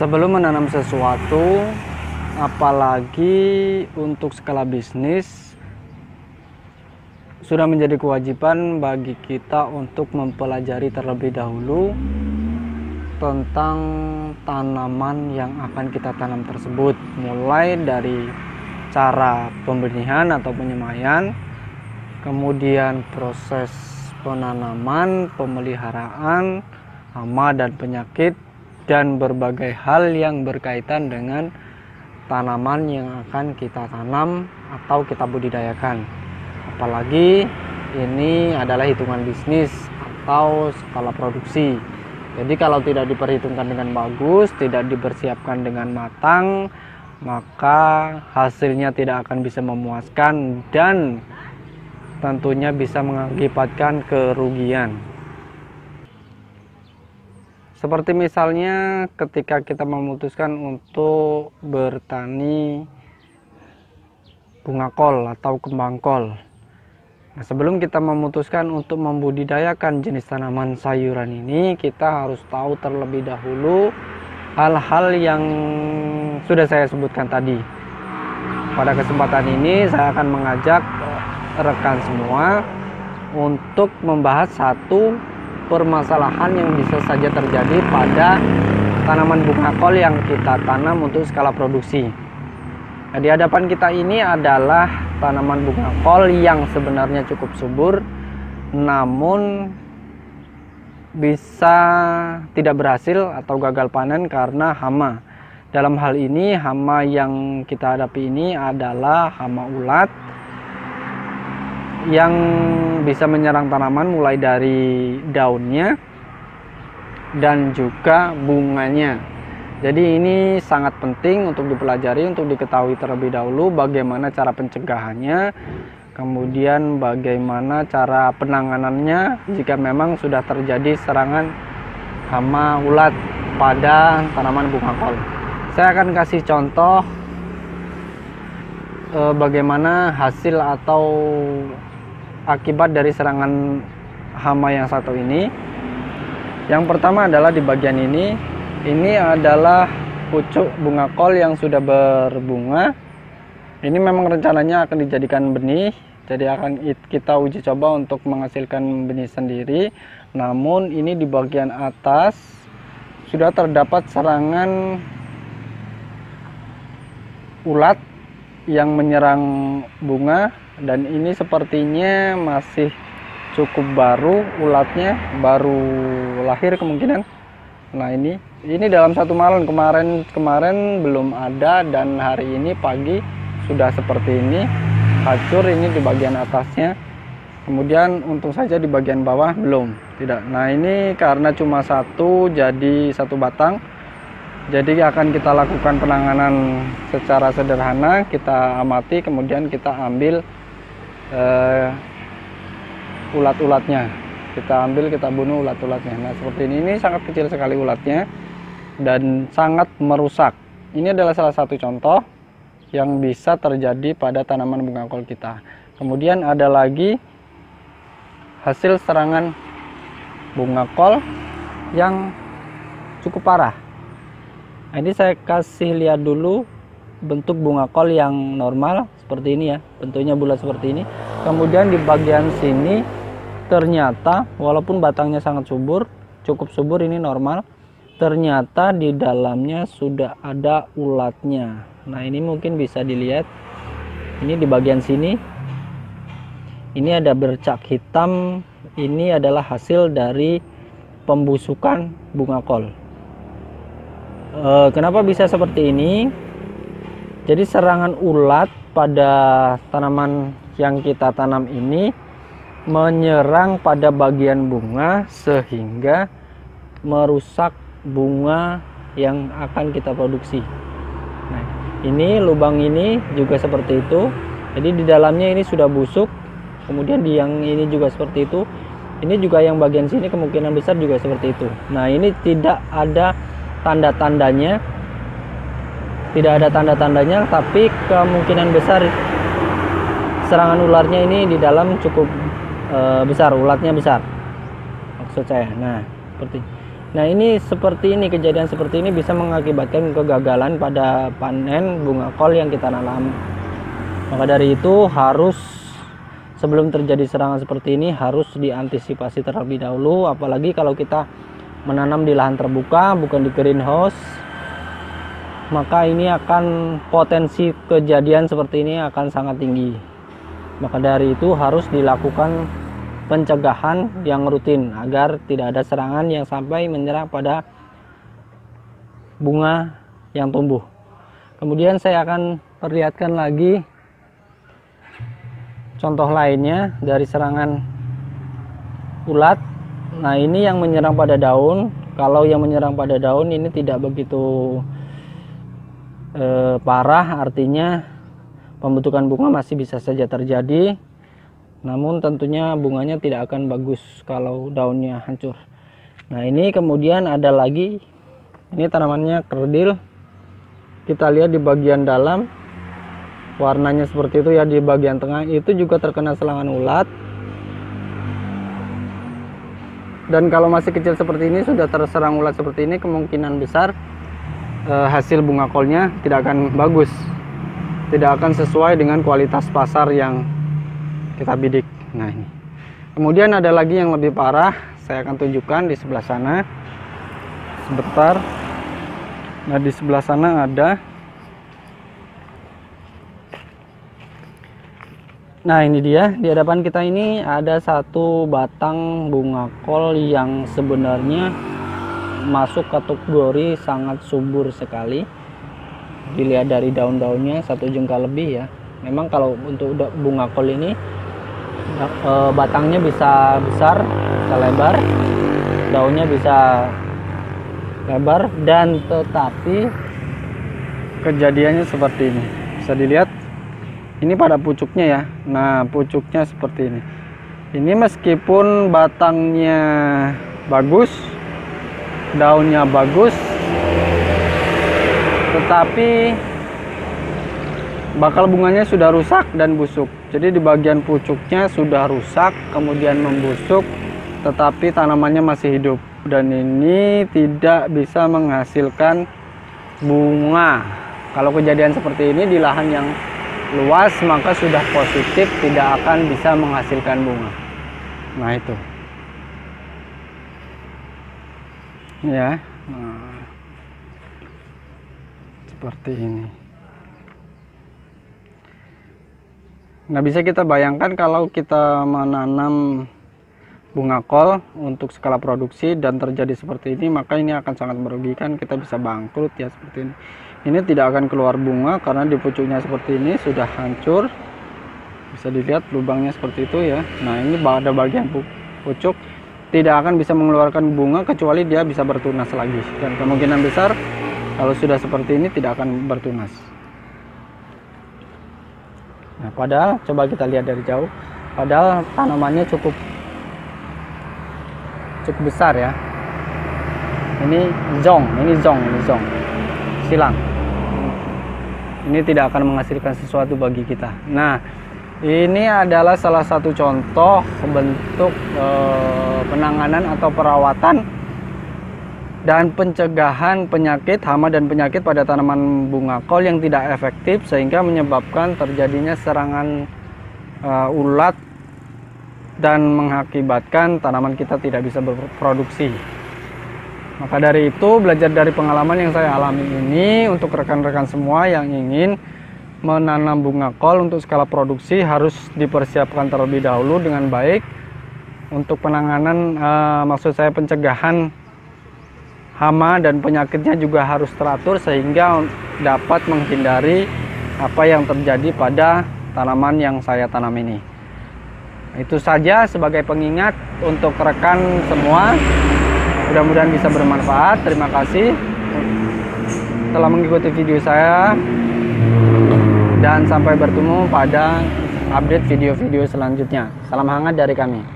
Sebelum menanam sesuatu, apalagi untuk skala bisnis, sudah menjadi kewajiban bagi kita untuk mempelajari terlebih dahulu tentang tanaman yang akan kita tanam tersebut, mulai dari cara pembenihan atau penyemaian, kemudian proses penanaman, pemeliharaan, hama dan penyakit, dan berbagai hal yang berkaitan dengan tanaman yang akan kita tanam atau kita budidayakan. Apalagi ini adalah hitungan bisnis atau skala produksi. Jadi kalau tidak diperhitungkan dengan bagus, tidak dipersiapkan dengan matang, maka hasilnya tidak akan bisa memuaskan dan tentunya bisa mengakibatkan kerugian. Seperti misalnya ketika kita memutuskan untuk bertani bunga kol atau kembang kol. Nah, sebelum kita memutuskan untuk membudidayakan jenis tanaman sayuran ini, kita harus tahu terlebih dahulu hal-hal yang sudah saya sebutkan tadi. Pada kesempatan ini saya akan mengajak rekan semua untuk membahas satu permasalahan yang bisa saja terjadi pada tanaman bunga kol yang kita tanam untuk skala produksi. Nah, di hadapan kita ini adalah tanaman bunga kol yang sebenarnya cukup subur, namun bisa tidak berhasil atau gagal panen karena hama. Dalam hal ini hama yang kita hadapi ini adalah hama ulat yang bisa menyerang tanaman mulai dari daunnya dan juga bunganya. Jadi ini sangat penting untuk dipelajari, untuk diketahui terlebih dahulu bagaimana cara pencegahannya, kemudian bagaimana cara penanganannya jika memang sudah terjadi serangan hama ulat pada tanaman bunga kol. Saya akan kasih contoh bagaimana hasil atau akibat dari serangan hama yang satu ini. Yang pertama adalah di bagian ini adalah pucuk bunga kol yang sudah berbunga. Ini memang rencananya akan dijadikan benih, jadi akan kita uji coba untuk menghasilkan benih sendiri. Namun ini di bagian atas sudah terdapat serangan ulat yang menyerang bunga, dan ini sepertinya masih cukup baru, ulatnya baru lahir kemungkinan. Nah ini dalam satu malam, kemarin belum ada, dan hari ini pagi sudah seperti ini, hancur ini di bagian atasnya. Kemudian untung saja di bagian bawah belum, tidak. Nah ini karena cuma satu, jadi satu batang. Jadi akan kita lakukan penanganan secara sederhana, kita amati, kemudian kita ambil ulat-ulatnya. Kita ambil, kita bunuh ulat-ulatnya. Nah seperti ini sangat kecil sekali ulatnya dan sangat merusak. Ini adalah salah satu contoh yang bisa terjadi pada tanaman bunga kol kita. Kemudian ada lagi hasil serangan bunga kol yang cukup parah. Nah, ini saya kasih lihat dulu bentuk bunga kol yang normal seperti ini ya, bentuknya bulat seperti ini. Kemudian di bagian sini ternyata walaupun batangnya sangat subur, cukup subur, ini normal, ternyata di dalamnya sudah ada ulatnya. Nah ini mungkin bisa dilihat, ini di bagian sini ini ada bercak hitam. Ini adalah hasil dari pembusukan bunga kol. Kenapa bisa seperti ini? Jadi serangan ulat pada tanaman yang kita tanam ini menyerang pada bagian bunga sehingga merusak bunga yang akan kita produksi. Nah, ini lubang ini juga seperti itu. Jadi di dalamnya ini sudah busuk. Kemudian di yang ini juga seperti itu. Ini juga yang bagian sini kemungkinan besar juga seperti itu. Nah, ini tidak ada tanda-tandanya. Tidak ada tanda-tandanya, tapi kemungkinan besar serangan ularnya ini di dalam cukup besar, ulatnya besar maksud saya. Nah seperti Nah, ini seperti ini, kejadian seperti ini bisa mengakibatkan kegagalan pada panen bunga kol yang kita tanam. Maka dari itu harus, sebelum terjadi serangan seperti ini, harus diantisipasi terlebih dahulu. Apalagi kalau kita menanam di lahan terbuka, bukan di greenhouse, maka ini akan, potensi kejadian seperti ini akan sangat tinggi. Maka dari itu harus dilakukan pencegahan yang rutin agar tidak ada serangan yang sampai menyerang pada bunga yang tumbuh. Kemudian saya akan perlihatkan lagi contoh lainnya dari serangan ulat. Nah, ini yang menyerang pada daun. Kalau yang menyerang pada daun ini tidak begitu parah, artinya pembentukan bunga masih bisa saja terjadi. Namun tentunya bunganya tidak akan bagus kalau daunnya hancur. Nah, ini kemudian ada lagi, ini tanamannya kerdil. Kita lihat di bagian dalam warnanya seperti itu ya, di bagian tengah itu juga terkena serangan ulat. Dan kalau masih kecil seperti ini, sudah terserang ulat seperti ini, kemungkinan besar hasil bunga kolnya tidak akan bagus, tidak akan sesuai dengan kualitas pasar yang kita bidik. Nah, ini kemudian ada lagi yang lebih parah, saya akan tunjukkan di sebelah sana sebentar. Nah, di sebelah sana ada, nah ini dia, di hadapan kita ini ada satu batang bunga kol yang sebenarnya masuk kategori sangat subur sekali. Dilihat dari daun-daunnya 1 jengkal lebih ya. Memang kalau untuk bunga kol ini batangnya bisa besar, bisa lebar, daunnya bisa lebar, dan tetapi kejadiannya seperti ini. Bisa dilihat ini pada pucuknya ya. Nah, pucuknya seperti ini. Ini meskipun batangnya bagus, daunnya bagus, tetapi bakal bunganya sudah rusak dan busuk. Jadi di bagian pucuknya sudah rusak, kemudian membusuk, tetapi tanamannya masih hidup. Dan ini tidak bisa menghasilkan bunga. Kalau kejadian seperti ini di lahan yang luas, maka sudah positif tidak akan bisa menghasilkan bunga. Nah, itu. Ya. Nah, seperti ini. Nah, bisa kita bayangkan kalau kita menanam bunga kol untuk skala produksi dan terjadi seperti ini, maka ini akan sangat merugikan, kita bisa bangkrut ya seperti ini. Ini tidak akan keluar bunga karena di pucuknya seperti ini sudah hancur. Bisa dilihat lubangnya seperti itu ya. Nah, ini ada bagian pucuk, tidak akan bisa mengeluarkan bunga kecuali dia bisa bertunas lagi. Dan kemungkinan besar kalau sudah seperti ini tidak akan bertunas. Nah, padahal coba kita lihat dari jauh, padahal tanamannya cukup besar ya. Ini zong silang. Ini tidak akan menghasilkan sesuatu bagi kita. Nah, ini adalah salah satu contoh bentuk penanganan atau perawatan dan pencegahan penyakit, hama dan penyakit pada tanaman bunga kol yang tidak efektif, sehingga menyebabkan terjadinya serangan ulat dan mengakibatkan tanaman kita tidak bisa berproduksi. Maka dari itu, belajar dari pengalaman yang saya alami ini, untuk rekan-rekan semua yang ingin menanam bunga kol untuk skala produksi harus dipersiapkan terlebih dahulu dengan baik. Untuk penanganan, maksud saya pencegahan hama dan penyakitnya juga harus teratur sehingga dapat menghindari apa yang terjadi pada tanaman yang saya tanam ini. Itu saja sebagai pengingat untuk rekan semua. Mudah-mudahan bisa bermanfaat. Terima kasih telah mengikuti video saya, dan sampai bertemu pada update video-video selanjutnya. Salam hangat dari kami.